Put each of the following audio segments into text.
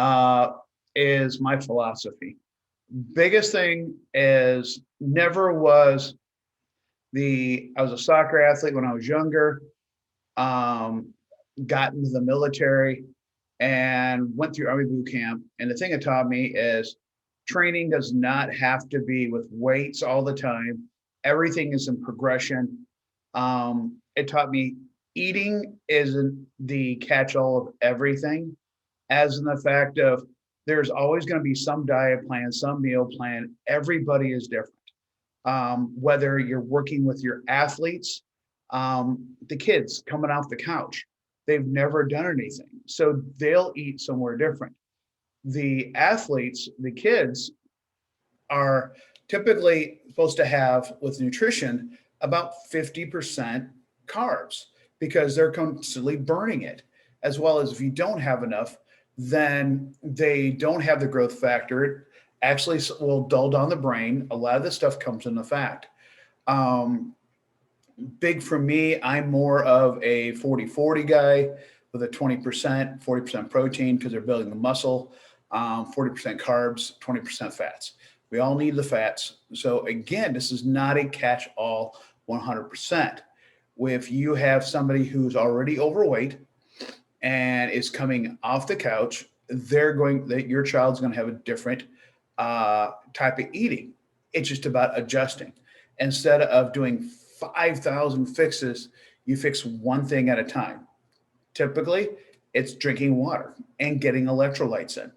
uh, is my philosophy. Biggest thing is never was I was a soccer athlete when I was younger, um, got into the military and went through Army boot camp. And the thing it taught me is training does not have to be with weights all the time. Everything is in progression. It taught me eating isn't the catch all of everything, as in the fact of there's always going to be some diet plan, some meal plan. Everybody is different. Whether you're working with your athletes, the kids coming off the couch, they've never done anything. So they'll eat somewhere different. The athletes, the kids, are typically supposed to have with nutrition about 50% carbs because they're constantly burning it. As well as if you don't have enough, then they don't have the growth factor. It actually will dull down the brain. A lot of this stuff comes in the fat. Um, Big for me, I'm more of a 40-40 guy with a 20%, 40% protein because they're building the muscle, 40% carbs, 20% fats. We all need the fats. So again, this is not a catch-all 100%. If you have somebody who's already overweight and is coming off the couch, your child's going to have a different type of eating. It's just about adjusting. Instead of doing 5,000 fixes, you fix one thing at a time. Typically, it's drinking water and getting electrolytes in.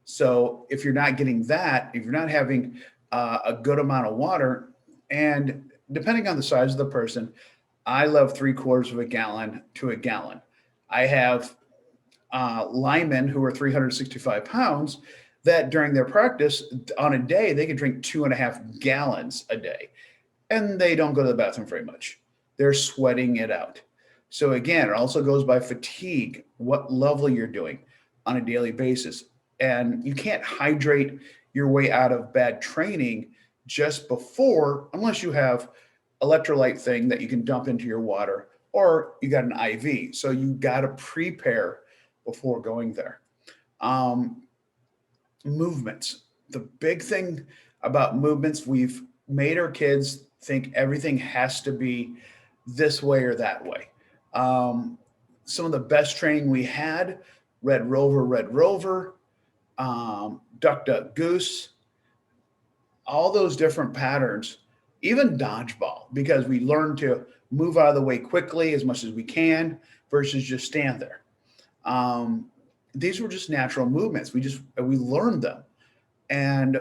So if you're not getting that, if you're not having a good amount of water, and depending on the size of the person, I love 3/4 of a gallon to a gallon. I have linemen who are 365 pounds that during their practice on a day, they can drink 2.5 gallons a day and they don't go to the bathroom very much. They're sweating it out. So again, it also goes by fatigue, what level you're doing on a daily basis. And you can't hydrate your way out of bad training just before, unless you have electrolyte thing that you can dump into your water or you got an IV. So you got to prepare before going there. Um, Movements. The big thing about movements, we've made our kids think everything has to be this way or that way. Um, some of the best training we had, Red Rover, Duck Duck Goose, all those different patterns, even dodgeball, because we learn to move out of the way quickly as much as we can versus just stand there. Um, these were just natural movements. We learned them, and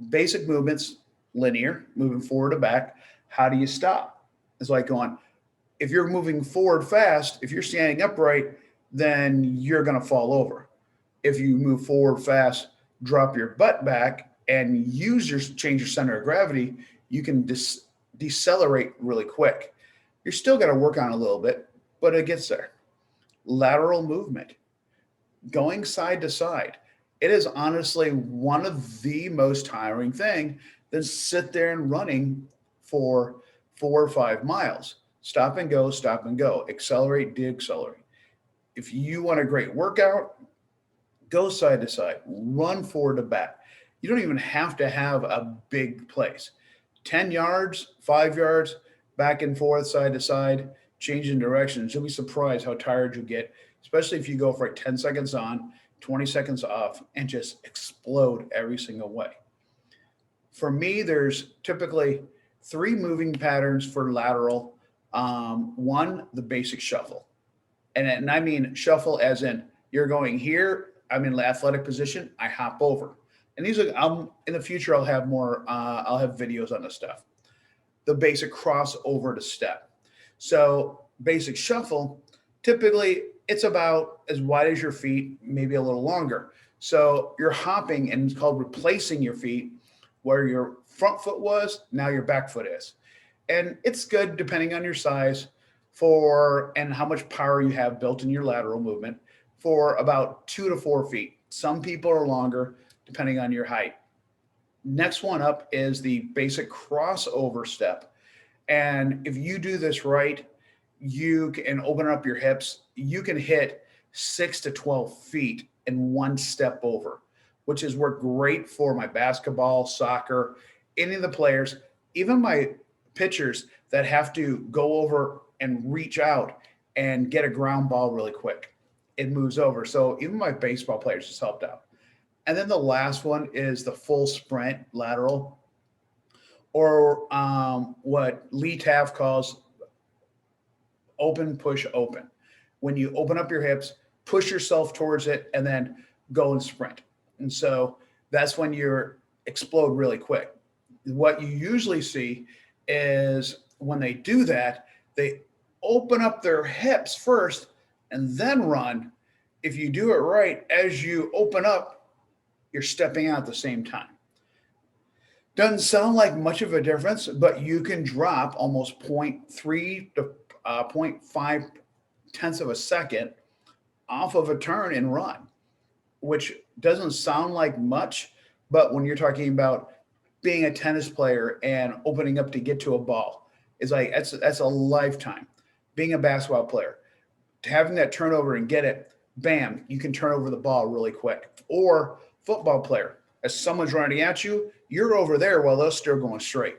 basic movements, linear, moving forward to back. How do you stop? It's like going, if you're moving forward fast, if you're standing upright, then you're going to fall over. If you move forward fast, drop your butt back and change your center of gravity, you can decelerate really quick. You're still got to work on it a little bit, but it gets there. Lateral movement, going side to side. It is honestly one of the most tiring thing than sit there and running for 4 or 5 miles. Stop and go, accelerate, deaccelerate. If you want a great workout, go side to side, run forward to back. You don't even have to have a big place. 10 yards, 5 yards, back and forth, side to side, changing directions. You'll be surprised how tired you get, especially if you go for like 10 seconds on, 20 seconds off, and just explode every single way. For me, there's typically three moving patterns for lateral. One, the basic shuffle. And I mean shuffle as in you're going here, I'm in the athletic position, I hop over. And these are, in the future, I'll have more, I'll have videos on this stuff. The basic crossover to step. So basic shuffle, typically it's about as wide as your feet, maybe a little longer. So you're hopping and it's called replacing your feet where your front foot was, now your back foot is. And it's good depending on your size and how much power you have built in your lateral movement for about 2 to 4 feet. Some people are longer depending on your height. Next one up is the basic crossover step. And if you do this right, you can open up your hips. You can hit 6 to 12 feet and one step over, which has worked great for my basketball, soccer, any of the players, even my pitchers that have to go over and reach out and get a ground ball really quick. It moves over. So even my baseball players just helped out. And then the last one is the full sprint lateral, or what Lee Taft calls open, push, open. When you open up your hips, push yourself towards it, and then go and sprint. And so that's when you explode really quick. What you usually see is when they do that, they open up their hips first and then run. If you do it right, as you open up, you're stepping out at the same time. Doesn't sound like much of a difference, but you can drop almost zero point 0.3 to zero point 0.5 tenths of a second off of a turn and run, which doesn't sound like much, but when you're talking about being a tennis player and opening up to get to a ball, is like that's a lifetime. Being a basketball player, having that turnover and get it, bam, you can turn over the ball really quick. Or football player, as someone's running at you, you're over there while they're still going straight.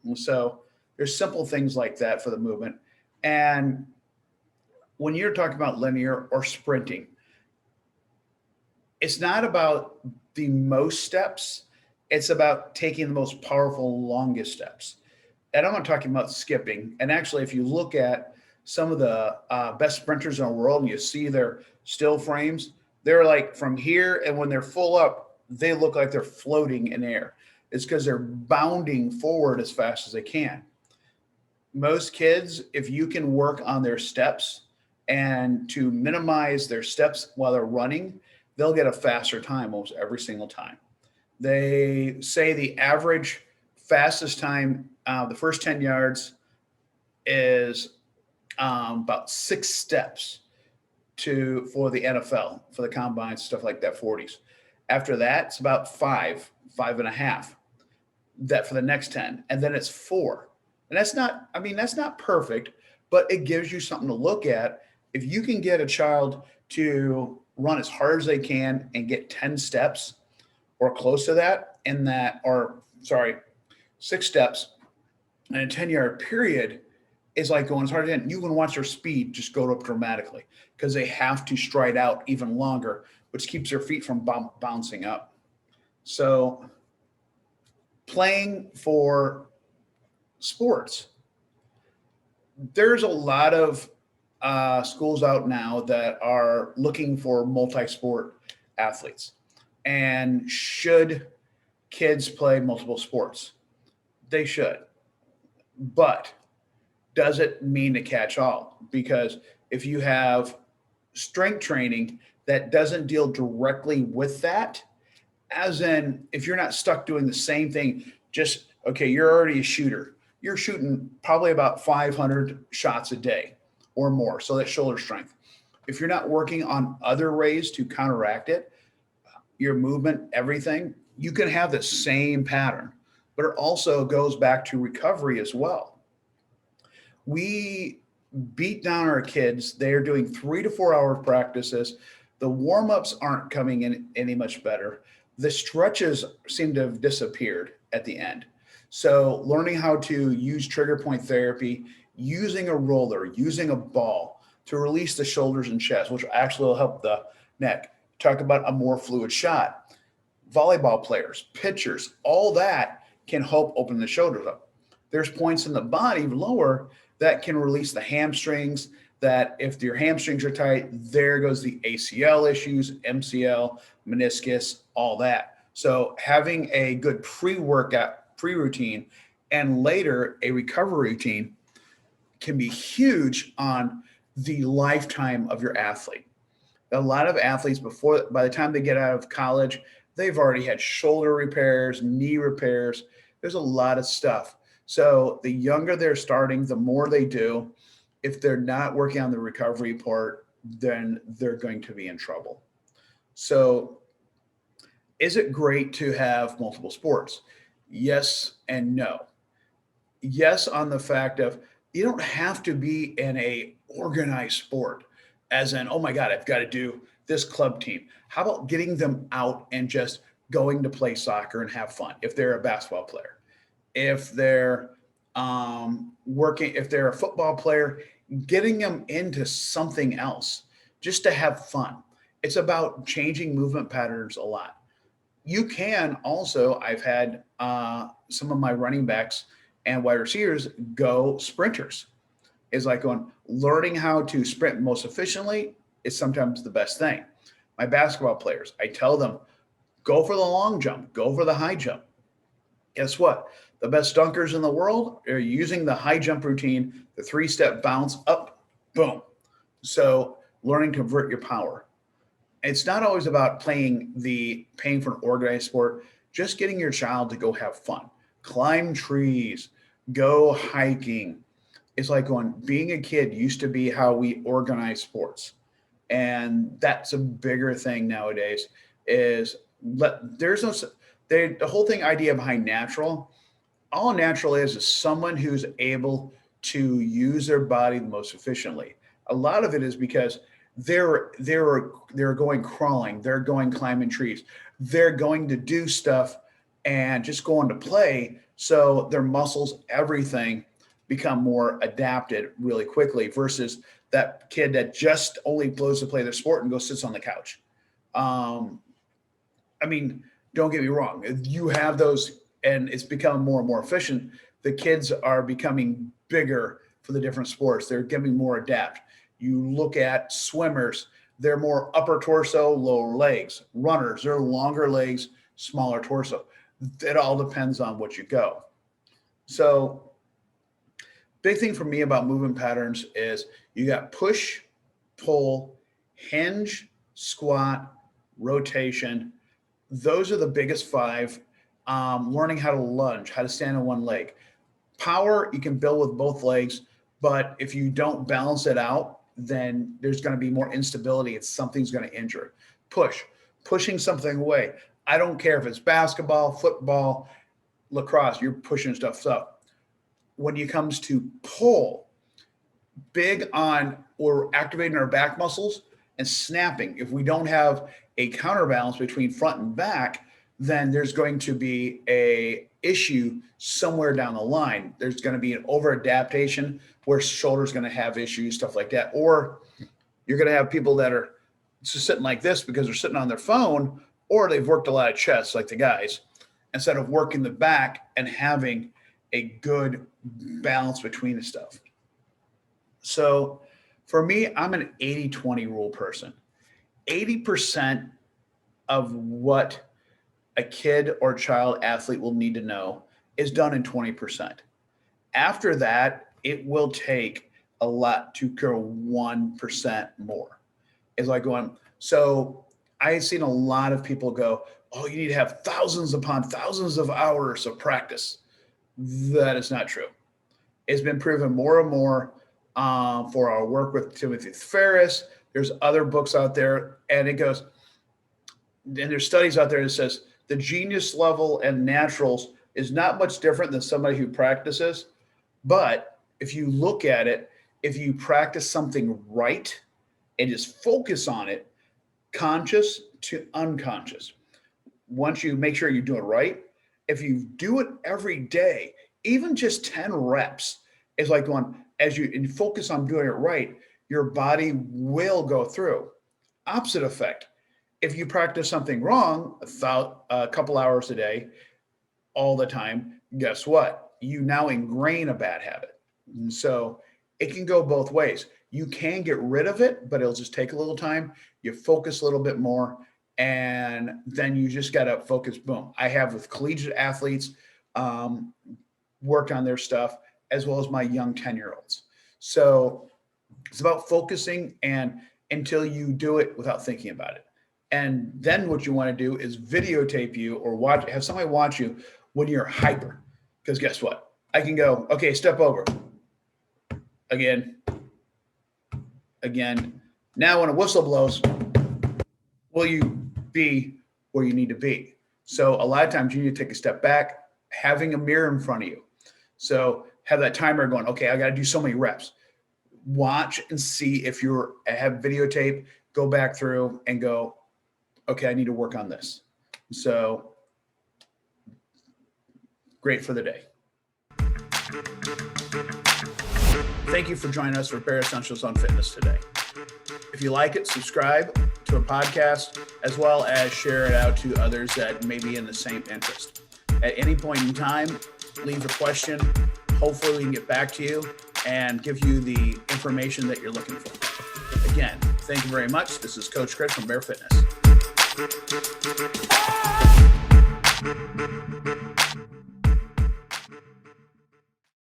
And so there's simple things like that for the movement. And when you're talking about linear or sprinting, it's not about the most steps, it's about taking the most powerful, longest steps. And I'm not talking about skipping. And actually, if you look at some of the best sprinters in the world and you see their still frames, they're like from here, and when they're full up, they look like they're floating in air. It's because they're bounding forward as fast as they can. Most kids, if you can work on their steps and to minimize their steps while they're running, they'll get a faster time almost every single time. They say the average fastest time, the first 10 yards, is about 6 steps for the NFL, for the combines, stuff like that, 40s. After that, it's about 5.5. That for the next 10, and then it's 4. And that's not, I mean, that's not perfect, but it gives you something to look at. If you can get a child to run as hard as they can and get 10 steps or close to that, in that, or sorry, 6 steps in a 10-yard period, is like going as hard as you can watch their speed just go up dramatically because they have to stride out even longer, which keeps their feet from bouncing up. So playing for sports, there's a lot of schools out now that are looking for multi-sport athletes. And should kids play multiple sports? They should. But does it mean to catch all? Because if you have strength training that doesn't deal directly with that, as in if you're not stuck doing the same thing, just, okay, you're already a shooter. You're shooting probably about 500 shots a day or more. So that's shoulder strength. If you're not working on other ways to counteract it, your movement, everything, you can have the same pattern, but it also goes back to recovery as well. We beat down our kids. They're doing 3 to 4 hour practices. The warm-ups aren't coming in any much better. The stretches seem to have disappeared at the end. So learning how to use trigger point therapy, using a roller, using a ball to release the shoulders and chest, which actually will help the neck. Talk about a more fluid shot. Volleyball players, pitchers, all that can help open the shoulders up. There's points in the body lower that can release the hamstrings, that if your hamstrings are tight, there goes the ACL issues, MCL, meniscus, all that. So having a good pre-workout, pre-routine, and later a recovery routine can be huge on the lifetime of your athlete. A lot of athletes by the time they get out of college, they've already had shoulder repairs, knee repairs. There's a lot of stuff. So the younger they're starting, the more they do. If they're not working on the recovery part, then they're going to be in trouble. So is it great to have multiple sports? Yes and no. Yes, on the fact of you don't have to be in a organized sport, as in, oh my God, I've got to do this club team. How about getting them out and just going to play soccer and have fun if they're a basketball player? If they're working, if they're a football player, getting them into something else just to have fun. It's about changing movement patterns a lot. You can also, I've had some of my running backs and wide receivers go sprinters. Is like going, learning how to sprint most efficiently is sometimes the best thing. My basketball players, I tell them, go for the long jump, go for the high jump. Guess what? The best dunkers in the world are using the high jump routine, the 3-step bounce up, boom. So learning to convert your power. It's not always about paying for an organized sport, just getting your child to go have fun, climb trees, go hiking. It's like going, being a kid used to be how we organize sports. And that's a bigger thing nowadays is there's no, the whole thing idea behind natural, all natural is someone who's able to use their body the most efficiently. A lot of it is because they're going crawling, they're going climbing trees, they're going to do stuff and just going to play. So their muscles, everything become more adapted really quickly versus that kid that just only goes to play their sport and goes sits on the couch. Um, I mean, don't get me wrong. You have those, and it's become more and more efficient. The kids are becoming bigger for the different sports. They're getting more adapt. You look at swimmers, they're more upper torso, lower legs. Runners, they're longer legs, smaller torso. It all depends on what you go. So, big thing for me about movement patterns is you got push, pull, hinge, squat, rotation. Those are the biggest five. Learning how to lunge, how to stand on one leg. Power, you can build with both legs, but if you don't balance it out, then there's going to be more instability and something's going to injure. Push, pushing something away. I don't care if it's basketball, football, lacrosse, you're pushing stuff up. When it comes to pull, big on we're activating our back muscles and snapping. If we don't have a counterbalance between front and back, then there's going to be a issue somewhere down the line. There's going to be an over adaptation where shoulder's going to have issues, stuff like that. Or you're going to have people that are just sitting like this because they're sitting on their phone, or they've worked a lot of chest like the guys, instead of working the back and having a good balance between the stuff. So for me, I'm an 80-20 rule person. 80% of what a kid or child athlete will need to know is done in 20%. After that, it will take a lot to go 1% more. It's like going, so I've seen a lot of people go, oh, you need to have thousands upon thousands of hours of practice. That is not true. It's been proven more and more for our work with Timothy Ferris. There's other books out there, and it goes, and there's studies out there that says the genius level and naturals is not much different than somebody who practices. But if you look at it, if you practice something right and just focus on it, conscious to unconscious, once you make sure you do it right, if you do it every day, even just 10 reps is like going, as you and focus on doing it right, your body will go through. Opposite effect. If you practice something wrong a couple hours a day, all the time, guess what? You now ingrain a bad habit. And so it can go both ways. You can get rid of it, but it'll just take a little time. You focus a little bit more, and then you just got to focus. Boom. I have with collegiate athletes worked on their stuff, as well as my young 10-year-olds. So it's about focusing and until you do it without thinking about it. And then what you want to do is videotape you or have somebody watch you when you're hyper. Because guess what? I can go, okay, step over. Again. Now when a whistle blows, will you be where you need to be? So a lot of times you need to take a step back, having a mirror in front of you. So have that timer going, okay, I got to do so many reps. Watch and see if you have videotape, go back through and go, okay, I need to work on this. So great for the day. Thank you for joining us for Bare Essentials on Fitness today. If you like it, subscribe to a podcast, as well as share it out to others that may be in the same interest. At any point in time, leave a question. Hopefully we can get back to you and give you the information that you're looking for. Again, thank you very much. This is Coach Chris from Bare Fitness.